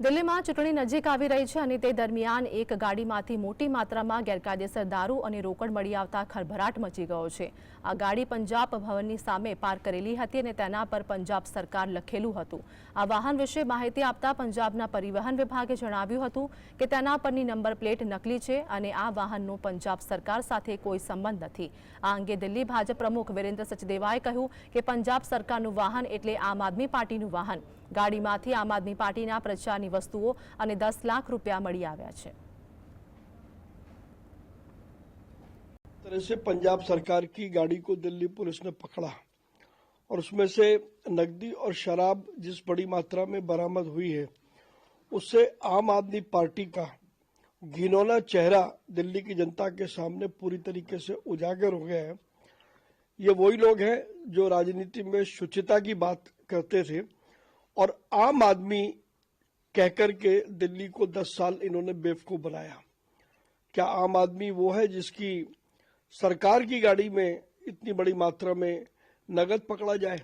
દિલ્હીમાં ચૂંટણી નજીક આવી રહી છે અને તે દરમિયાન એક ગાડીમાંથી મોટી માત્રામાં ગેરકાયદેસર દારૂ અને રોકડ મળી આવતા ખળભળાટ મચી ગયો છે। આ ગાડી પંજાબ ભવનની સામે પાર્ક કરેલી હતી અને તેના પર પંજાબ સરકાર લખેલું હતું। આ વાહન વિશે માહિતી આપતા પંજાબના પરિવહન વિભાગે જણાવ્યું હતું કે તેના પરની નંબર પ્લેટ નકલી છે અને આ વાહનનો પંજાબ સરકાર સાથે કોઈ સંબંધ નથી। આ અંગે દિલ્હી ભાજપ પ્રમુખ વિરેન્દ્ર સચદેવાએ કહ્યું કે પંજાબ સરકારનું વાહન એટલે આમ આદમી પાર્ટીનું વાહન। ગાડીમાંથી આમ આદમી પાર્ટીના પ્રચારની वस्तुओं અને 10 लाख रुपया મળી આવ્યા છે। तरह से पंजाब सरकार की गाड़ी को दिल्ली पुलिस ने पकड़ा और उसमें से नकदी और शराब जिस बड़ी मात्रा में बरामद हुई है उससे आम आदमी पार्टी का घिनौना चेहरा दिल्ली की जनता के सामने पूरी तरीके से उजागर हो गया है। ये वही लोग हैं जो राजनीति में शुचिता की बात करते थे और आम आदमी कहकर के दिल्ली को 10 साल इन्होंने बेवकूफ बनाया। क्या आम आदमी वो है जिसकी सरकार की गाड़ी में इतनी बड़ी मात्रा में नगद पकड़ा जाए?